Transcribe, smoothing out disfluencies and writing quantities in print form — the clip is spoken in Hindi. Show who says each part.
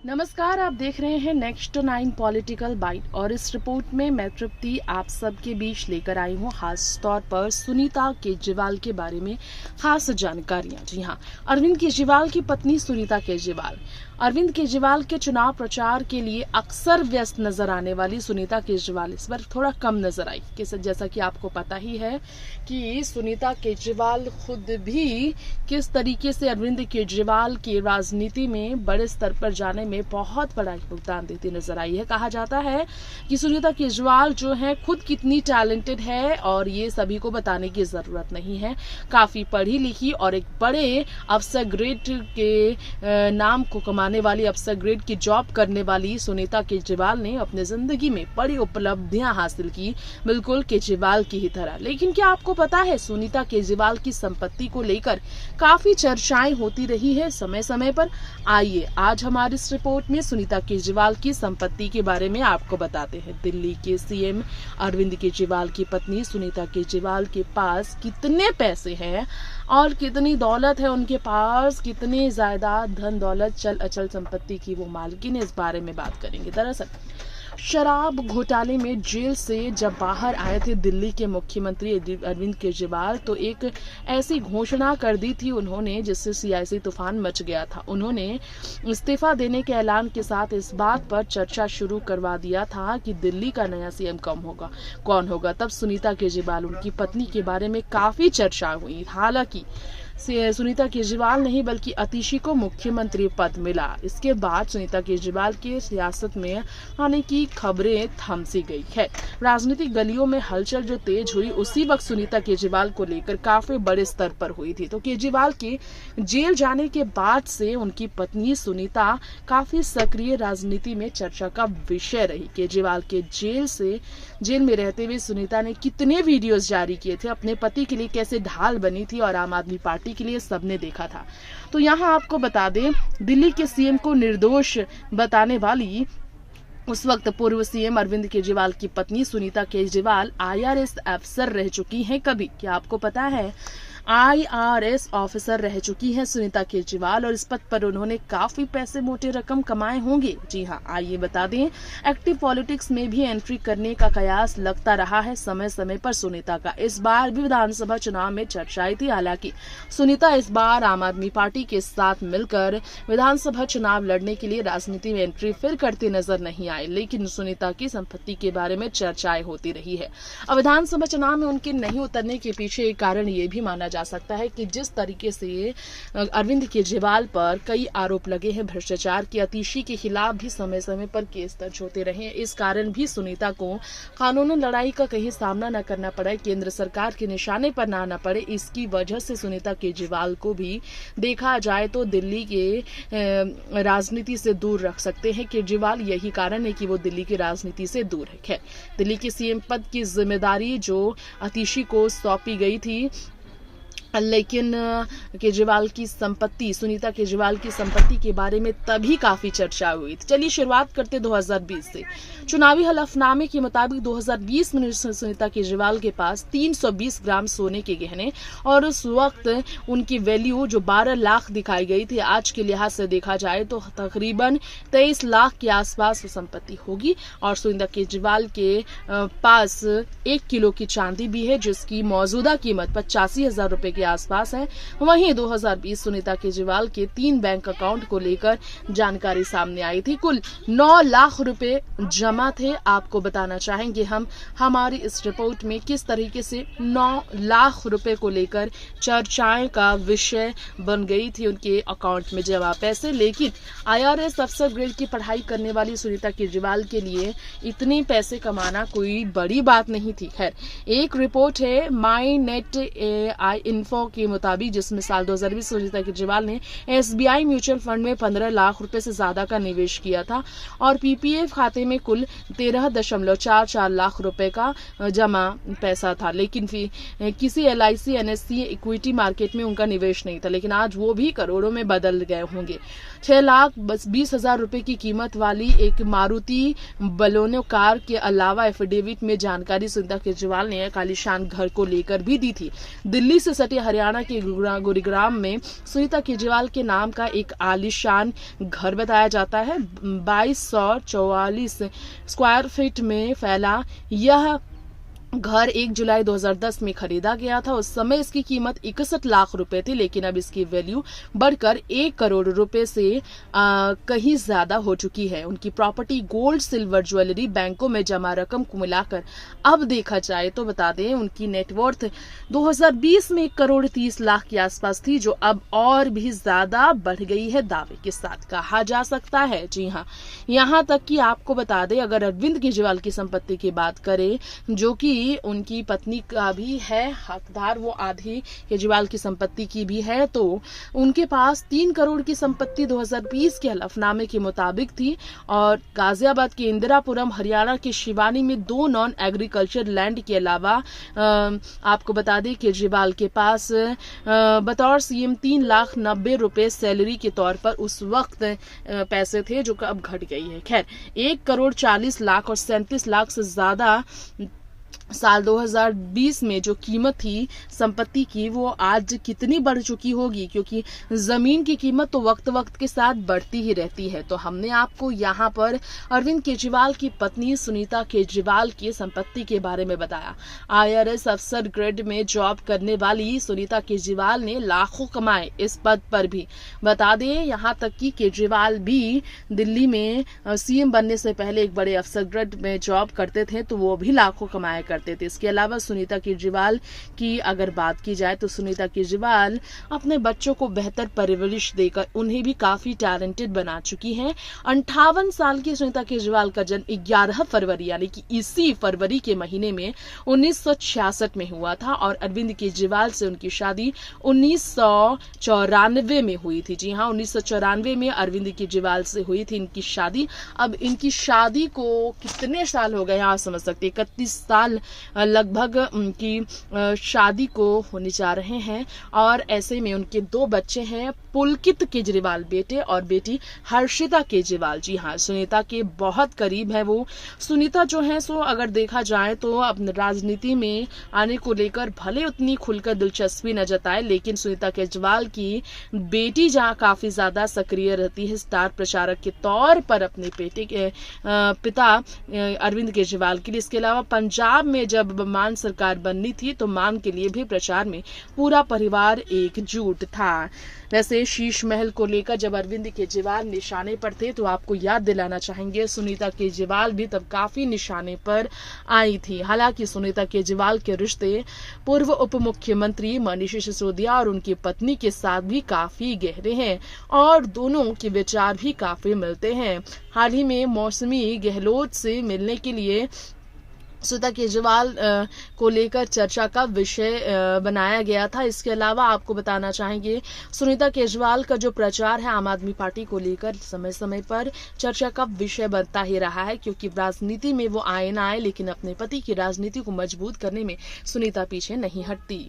Speaker 1: नमस्कार, आप देख रहे हैं नेक्स्ट 9 पॉलिटिकल बाइट और इस रिपोर्ट में मैं तृप्ति आप सबके बीच लेकर आई हूँ खास तौर पर सुनीता केजरीवाल के बारे में खास जानकारियां। जी हाँ, अरविंद केजरीवाल की पत्नी सुनीता केजरीवाल अरविंद केजरीवाल के चुनाव प्रचार के लिए अक्सर व्यस्त नजर आने वाली सुनीता केजरीवाल इस बार थोड़ा कम नजर आई। जैसा कि आपको पता ही है कि सुनीता केजरीवाल खुद भी किस तरीके से अरविंद केजरीवाल की राजनीति में बड़े स्तर पर जाने में बहुत बड़ा योगदान देती नजर आई है। कहा जाता है कि सुनीता केजरीवाल जो है खुद कितनी टैलेंटेड है और ये सभी को बताने की जरूरत नहीं है। काफी पढ़ी लिखी और एक बड़े अफसर ग्रेड के नाम को कमाने वाली अफसर ग्रेड की जॉब करने वाली सुनीता केजरीवाल ने अपने जिंदगी में बड़ी उपलब्धियां हासिल की, बिल्कुल केजरीवाल की ही तरह। लेकिन क्या आपको पता है सुनीता केजरीवाल की संपत्ति को लेकर काफी चर्चाएं होती रही है समय समय पर। आइए आज हमारी इस रिपोर्ट में सुनीता केजरीवाल की संपत्ति के बारे में आपको बताते हैं। दिल्ली के सीएम अरविंद केजरीवाल की पत्नी सुनीता केजरीवाल के पास कितने पैसे हैं और कितनी दौलत है उनके पास, कितनी जायदाद धन दौलत चल अचल संपत्ति की वो मालकिन है, इस बारे में बात करेंगे। दरअसल शराब घोटाले में जेल से जब बाहर आए थे दिल्ली के मुख्यमंत्री अरविंद केजरीवाल, तो एक ऐसी घोषणा कर दी थी उन्होंने जिससे सियासी तूफान मच गया था। उन्होंने इस्तीफा देने के ऐलान के साथ इस बात पर चर्चा शुरू करवा दिया था कि दिल्ली का नया सीएम कौन होगा। तब सुनीता केजरीवाल उनकी पत्नी के बारे में काफी चर्चा हुई। हालांकि सुनीता केजरीवाल नहीं बल्कि अतिशी को मुख्यमंत्री पद मिला। इसके बाद सुनीता केजरीवाल के सियासत में आने की खबरें थम सी गई है। राजनीतिक गलियों में हलचल जो तेज हुई उसी वक्त सुनीता केजरीवाल को लेकर काफी बड़े स्तर पर हुई थी। तो केजरीवाल के जेल जाने के बाद से उनकी पत्नी सुनीता काफी सक्रिय राजनीति में चर्चा का विषय रही। केजरीवाल के जेल में रहते हुए सुनीता ने कितने वीडियोस जारी किए थे, अपने पति के लिए कैसे ढाल बनी थी और आम आदमी पार्टी के लिए सबने देखा था। तो यहाँ आपको बता दें, दिल्ली के सीएम को निर्दोष बताने वाली उस वक्त पूर्व सीएम अरविंद केजरीवाल की पत्नी सुनीता केजरीवाल IRS अफसर रह चुकी हैं। कभी क्या आपको पता है, IRS ऑफिसर रह चुकी हैं सुनीता केजरीवाल और इस पद पर उन्होंने काफी पैसे मोटे रकम कमाए होंगे। जी हाँ, आइए बता दें, एक्टिव पॉलिटिक्स में भी एंट्री करने का कयास लगता रहा है समय समय पर सुनीता का। इस बार भी विधानसभा चुनाव में चर्चाएं थी। हालांकि सुनीता इस बार आम आदमी पार्टी के साथ मिलकर विधानसभा चुनाव लड़ने के लिए राजनीति में एंट्री फिर करती नजर नहीं आई, लेकिन सुनीता की संपत्ति के बारे में चर्चाएं होती रही है। अब विधानसभा चुनाव में उनके नहीं उतरने के पीछे एक कारण ये भी माना जा सकता है कि जिस तरीके से अरविंद केजरीवाल पर कई आरोप लगे हैं भ्रष्टाचार के, अतिशी के खिलाफ भी समय समय पर केस दर्ज होते रहे हैं। इस कारण भी सुनीता को कानूनी लड़ाई का कहीं सामना न करना पड़े, केंद्र सरकार के निशाने पर ना आना पड़े। इसकी वजह से सुनीता केजरीवाल को भी देखा जाए तो दिल्ली के राजनीति से दूर रख सकते हैं केजरीवाल। यही कारण है कि वो दिल्ली की राजनीति से दूर है। दिल्ली के सीएम पद की जिम्मेदारी जो अतिशी को सौंपी गई थी, लेकिन केजरीवाल की संपत्ति, सुनीता केजरीवाल की संपत्ति के बारे में तभी काफी चर्चा हुई थी। चलिए शुरुआत करते 2020 से। चुनावी हलफनामे के मुताबिक 2020 में सुनीता केजरीवाल के पास 320 ग्राम सोने के गहने और उस वक्त उनकी वैल्यू जो 12 लाख दिखाई गई थी, आज के लिहाज से देखा जाए तो तकरीबन 23 लाख के आसपास संपत्ति होगी। और सुनीता केजरीवाल के पास 1 किलो की चांदी भी है जिसकी मौजूदा कीमत 85,000 रुपए के आसपास है। वहीं 2020 सुनीता केजरीवाल के 3 बैंक अकाउंट को लेकर जानकारी सामने आई थी। कुल 9 लाख रुपए जमा थे। आपको बताना चाहेंगे हम हमारी इस रिपोर्ट में किस तरीके से 9 लाख रुपए को लेकर चर्चाएं का विषय बन गई थी उनके अकाउंट में जमा पैसे। लेकिन IRS अफसर ग्रेड की पढ़ाई करने वाली सुनीता केजरीवाल के लिए इतने पैसे कमाना कोई बड़ी बात नहीं थी। खैर, एक रिपोर्ट है माई नेट इन्फो के मुताबिक जिसमें साल 2020 सुनीता केजरीवाल ने SBI म्यूचुअल फंड में 15 लाख रुपए से ज्यादा का निवेश किया था और PPF खाते में कुल 13.44 लाख रुपए का जमा पैसा था। लेकिन किसी LIC NSE इक्विटी मार्केट में उनका निवेश नहीं था, लेकिन आज वो भी करोड़ों में बदल गए होंगे। 6,20,000 रुपए की कीमत वाली एक मारुति बलोनो कार के अलावा एफिडेविट में जानकारी सुनीता केजरीवाल ने कालीशान घर को लेकर भी दी थी। दिल्ली से सटे हरियाणा के गुरुग्राम में सुनीता केजरीवाल के नाम का एक आलीशान घर बताया जाता है। 2244 स्क्वायर फीट में फैला यह घर 1 जुलाई 2010 में खरीदा गया था। उस समय इसकी कीमत 61 लाख रुपए थी, लेकिन अब इसकी वैल्यू बढ़कर 1 करोड़ रुपए से कहीं ज्यादा हो चुकी है। उनकी प्रॉपर्टी, गोल्ड, सिल्वर, ज्वेलरी, बैंकों में जमा रकम को मिलाकर अब देखा जाए तो बता दें उनकी नेटवर्थ 2020 में 1 करोड़ 30 लाख के आसपास थी, जो अब और भी ज्यादा बढ़ गई है, दावे के साथ कहा जा सकता है। जी हाँ, यहाँ तक कि आपको बता दें, अगर अरविंद केजरीवाल की संपत्ति की बात करें, जो कि उनकी पत्नी का भी है हकदार, वो आधी केजरीवाल की संपत्ति की भी है, तो उनके पास 3 करोड़ की संपत्ति 2020 के हलफनामे के मुताबिक थी। और गाजियाबाद के इंदिरापुरम, हरियाणा के शिवानी में 2 नॉन एग्रीकल्चर लैंड के अलावा आपको बता दें केजरीवाल के पास बतौर सीएम 3,90,000 रुपए सैलरी के तौर पर उस वक्त पैसे थे, जो अब घट गई है। खैर, 1 करोड़ 40 लाख और 37 लाख से ज्यादा साल 2020 में जो कीमत थी संपत्ति की, वो आज कितनी बढ़ चुकी होगी, क्योंकि जमीन की कीमत तो वक्त वक्त के साथ बढ़ती ही रहती है। तो हमने आपको यहाँ पर अरविंद केजरीवाल की पत्नी सुनीता केजरीवाल की संपत्ति के बारे में बताया। IRS अफसर ग्रेड में जॉब करने वाली सुनीता केजरीवाल ने लाखों कमाए इस पद पर भी। बता दें यहाँ तक कि केजरीवाल भी दिल्ली में CM बनने से पहले एक बड़े अफसर ग्रेड में जॉब करते थे, तो वो भी लाखों कमाया करते थे। इसके अलावा सुनीता केजरीवाल की अगर बात की जाए तो सुनीता केजरीवाल अपने बच्चों को बेहतर परवरिश देकर उन्हें भी काफी टैलेंटेड बना चुकी हैं। 58 साल की सुनीता केजरीवाल का जन्म 11 फरवरी यानी कि इसी फरवरी के महीने में 1966 में हुआ था और अरविंद केजरीवाल से उनकी शादी 1994 में हुई थी। जी हाँ, 1994 में अरविंद केजरीवाल से हुई थी इनकी शादी। अब इनकी शादी को कितने साल हो गए आप समझ सकते, 31 साल लगभग उनकी शादी को होने जा रहे हैं। और ऐसे में उनके 2 बच्चे हैं, पुलकित केजरीवाल बेटे और बेटी हर्षिता केजरीवाल। जी हाँ, सुनीता के बहुत करीब है वो। सुनीता जो है सो अगर देखा जाए तो अपने राजनीति में आने को लेकर भले उतनी खुलकर दिलचस्पी न जताए, लेकिन सुनीता केजरीवाल की बेटी जहाँ काफी ज्यादा सक्रिय रहती है स्टार प्रचारक के तौर पर अपने बेटे के पिता अरविंद केजरीवाल के लिए। इसके अलावा पंजाब में जब मान सरकार बननी थी तो मान के लिए भी प्रचार में पूरा परिवार एकजुट था। वैसे शीश महल को लेकर जब अरविंद केजरीवाल निशाने पर थे तो आपको याद दिलाना चाहेंगे सुनीता केजरीवाल भी तब काफी निशाने पर आई थी। हालांकि सुनीता केजरीवाल के रिश्ते पूर्व उप मुख्यमंत्री मनीष सिसोदिया और उनकी पत्नी के साथ भी काफी गहरे हैं और दोनों के विचार भी काफी मिलते हैं। हाल ही में मौसमी गहलोत से मिलने के लिए सुनीता केजरीवाल को लेकर चर्चा का विषय बनाया गया था। इसके अलावा आपको बताना चाहेंगे सुनीता केजरीवाल का जो प्रचार है आम आदमी पार्टी को लेकर समय समय पर चर्चा का विषय बनता ही रहा है, क्योंकि राजनीति में वो आए ना आए लेकिन अपने पति की राजनीति को मजबूत करने में सुनीता पीछे नहीं हटती।